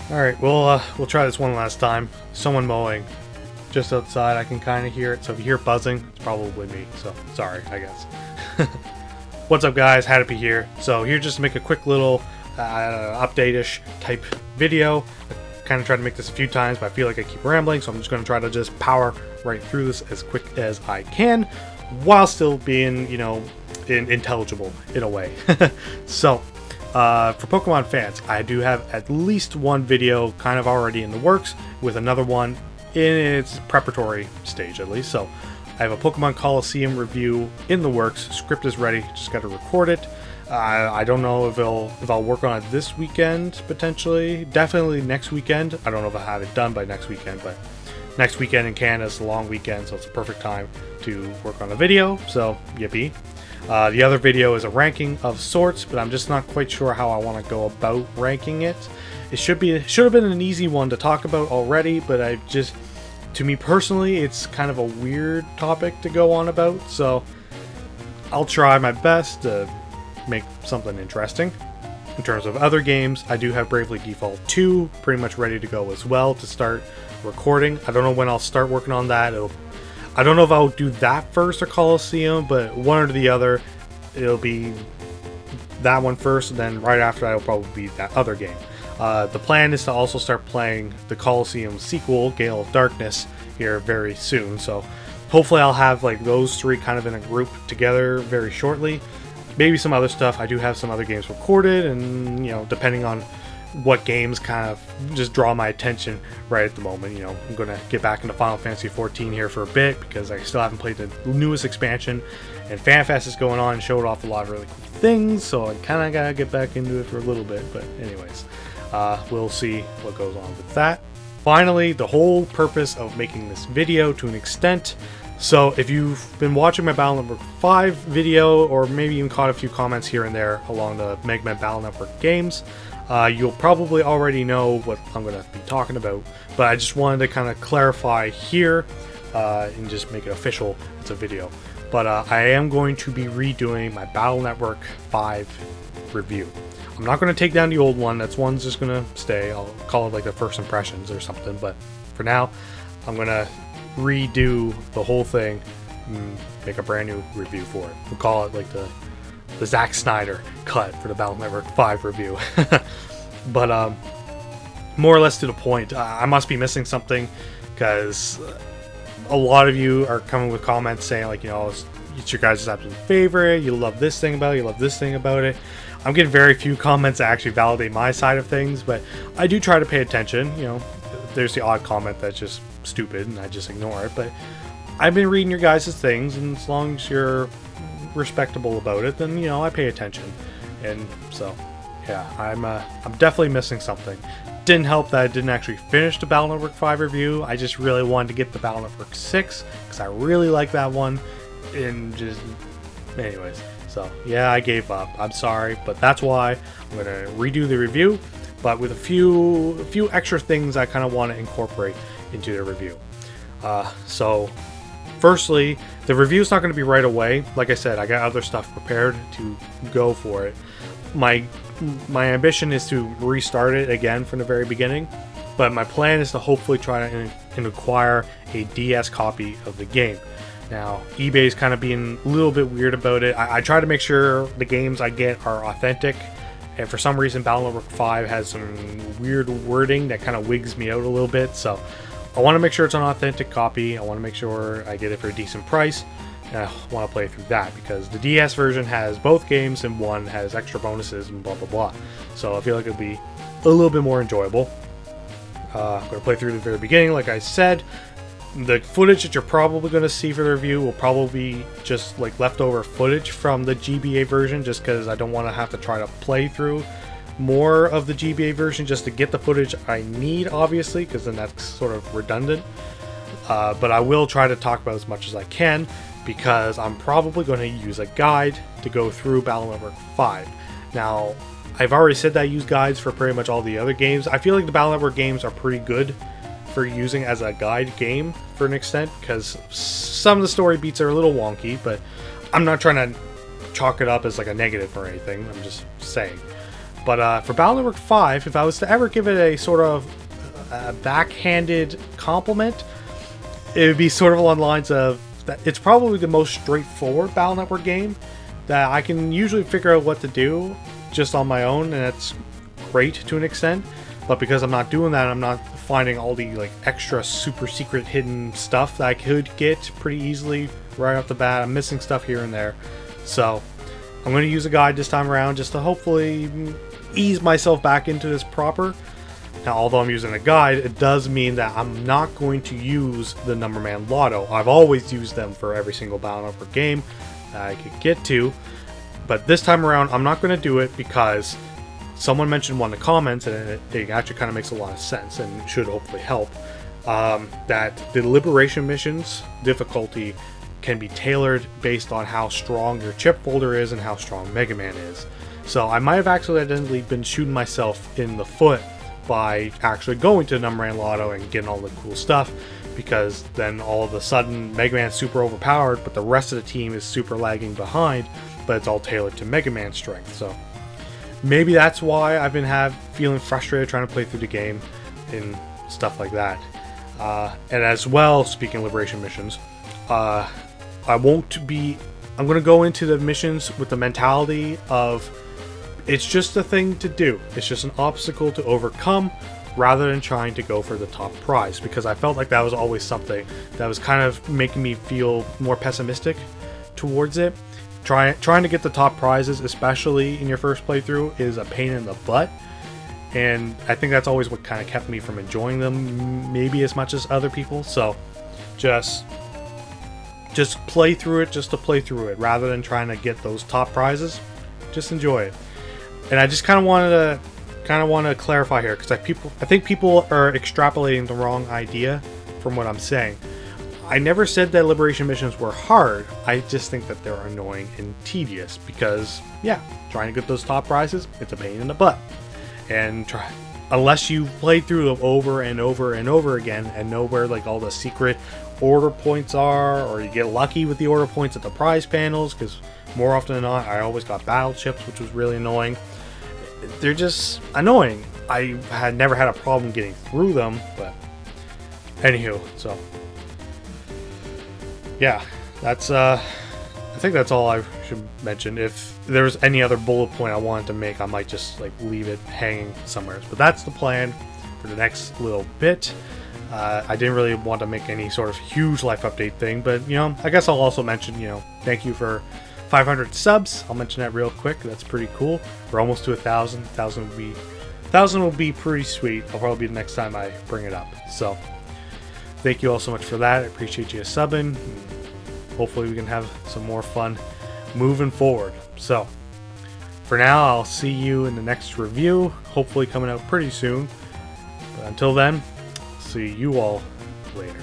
Alright, we'll try this one last time. Someone mowing just outside. I can kind of hear it, so if you hear buzzing, it's probably me, so sorry, I guess. What's up, guys? Happy here. So here just to make a quick little update-ish type video. I kind of tried to make this a few times, but I feel like I keep rambling, so I'm just going to try to just power right through this as quick as I can, while still being, you know, intelligible in a way. So, for Pokemon fans, I do have at least one video kind of already in the works, with another one in its preparatory stage at least. So I have a Pokemon Coliseum review in the works. Script is ready, just got to record it. I don't know if I'll work on it this weekend, potentially. Definitely next weekend. I don't know if I'll have it done by next weekend, but next weekend in Canada is a long weekend, so it's a perfect time to work on a video. So yippee. The other video is a ranking of sorts, but I'm just not quite sure how I want to go about ranking it. It should have been an easy one to talk about already, but to me personally, it's kind of a weird topic to go on about, so I'll try my best to make something interesting. In terms of other games, I do have Bravely Default 2 pretty much ready to go as well to start recording. I don't know when I'll start working on that. I don't know if I'll do that first or Coliseum, but one or the other. It'll be that one first, and then right after that it'll probably be that other game. The plan is to also start playing the Coliseum sequel, Gale of Darkness, here very soon. So hopefully I'll have like those three kind of in a group together very shortly. Maybe some other stuff. I do have some other games recorded, and you know, depending on what games kind of just draw my attention right at the moment. You know, I'm gonna get back into Final Fantasy 14 here for a bit because I still haven't played the newest expansion, and FanFest is going on and showed off a lot of really cool things, so I kind of gotta get back into it for a little bit. But anyways, we'll see what goes on with that. Finally, the whole purpose of making this video to an extent. So if you've been watching my Battle Network 5 video, or maybe even caught a few comments here and there along the Megaman Battle Network games, you'll probably already know what I'm going to be talking about, but I just wanted to kind of clarify here and just make it official. It's a video. But I am going to be redoing my Battle Network 5 review. I'm not going to take down the old one. One's just going to stay. I'll call it like the first impressions or something, but for now, I'm going to redo the whole thing and make a brand new review for it. We'll call it like the Zack Snyder cut for the Battle Network 5 review. But more or less to the point, I must be missing something, because a lot of you are coming with comments saying like, you know, it's your guys' absolute favorite, you love this thing about it, you love this thing about it. I'm getting very few comments that actually validate my side of things, but I do try to pay attention. You know, there's the odd comment that's just stupid and I just ignore it, but I've been reading your guys' things, and as long as you're respectable about it, then, you know, I pay attention. And so yeah, I'm definitely missing something. Didn't help that I didn't actually finish the Battle Network 5 review. I just really wanted to get the Battle Network 6 because I really like that one, and just anyways, so yeah, I gave up. I'm sorry, but that's why I'm gonna redo the review, but with a few extra things I kind of want to incorporate into the review. So firstly, the review's not going to be right away. Like I said, I got other stuff prepared to go for it. My ambition is to restart it again from the very beginning, but my plan is to hopefully try to acquire a DS copy of the game. Now, eBay's kind of being a little bit weird about it. I try to make sure the games I get are authentic, and for some reason Battle Network 5 has some weird wording that kind of wigs me out a little bit, so I want to make sure it's an authentic copy. I want to make sure I get it for a decent price, and I want to play through that because the DS version has both games and one has extra bonuses and blah blah blah. So I feel like it'll be a little bit more enjoyable. I'm going to play through the very beginning, like I said. The footage that you're probably going to see for the review will probably be just like leftover footage from the GBA version, just because I don't want to have to try to play through more of the GBA version just to get the footage I need, obviously, because then that's sort of redundant. But I will try to talk about as much as I can, because I'm probably going to use a guide to go through Battle Network 5. Now, I've already said that I use guides for pretty much all the other games. I feel like the Battle Network games are pretty good for using as a guide game for an extent, because some of the story beats are a little wonky, but I'm not trying to chalk it up as like a negative or anything. I'm just saying. But for Battle Network 5, if I was to ever give it a sort of backhanded compliment, it would be sort of along the lines of that it's probably the most straightforward Battle Network game that I can usually figure out what to do just on my own, and that's great to an extent. But because I'm not doing that, I'm not finding all the like extra super secret hidden stuff that I could get pretty easily right off the bat. I'm missing stuff here and there. So I'm going to use a guide this time around just to hopefully ease myself back into this proper. Now, although I'm using a guide, it does mean that I'm not going to use the Numberman Lotto. I've always used them for every single Battle Network game that I could get to. But this time around, I'm not going to do it because someone mentioned one in the comments, and it actually kind of makes a lot of sense and should hopefully help, that the Liberation Missions difficulty can be tailored based on how strong your chip folder is and how strong Megaman is. So I might have accidentally been shooting myself in the foot by actually going to Numberman Lotto and getting all the cool stuff, because then all of a sudden Megaman's super overpowered, but the rest of the team is super lagging behind, but it's all tailored to Megaman's strength. So maybe that's why I've been feeling frustrated trying to play through the game and stuff like that. And as well, speaking of Liberation Missions, I'm going to go into the missions with the mentality of it's just a thing to do. It's just an obstacle to overcome rather than trying to go for the top prize, because I felt like that was always something that was kind of making me feel more pessimistic towards it. Trying to get the top prizes, especially in your first playthrough, is a pain in the butt, and I think that's always what kind of kept me from enjoying them maybe as much as other people. So just play through it just to play through it rather than trying to get those top prizes. Just enjoy it. And I just kind of want to clarify here, because I think people are extrapolating the wrong idea from what I'm saying. I never said that Liberation Missions were hard. I just think that they're annoying and tedious because, yeah, trying to get those top prizes, it's a pain in the butt. And unless you play through them over and over and over again and know where like all the secret order points are, or you get lucky with the order points at the prize panels, because more often than not, I always got battle chips, which was really annoying. They're just annoying. I had never had a problem getting through them, but anywho, so yeah, that's I think that's all I should mention. If there's any other bullet point I wanted to make, I might just like leave it hanging somewhere. But that's the plan for the next little bit. I didn't really want to make any sort of huge life update thing, but I guess I'll also mention, thank you for 500 subs. I'll mention that real quick. That's pretty cool. We're almost to 1,000. 1,000 will be pretty sweet. I'll probably be the next time I bring it up. So thank you all so much for that. I appreciate you subbing. Hopefully we can have some more fun moving forward. So for now, I'll see you in the next review, hopefully coming out pretty soon. But until then, see you all later.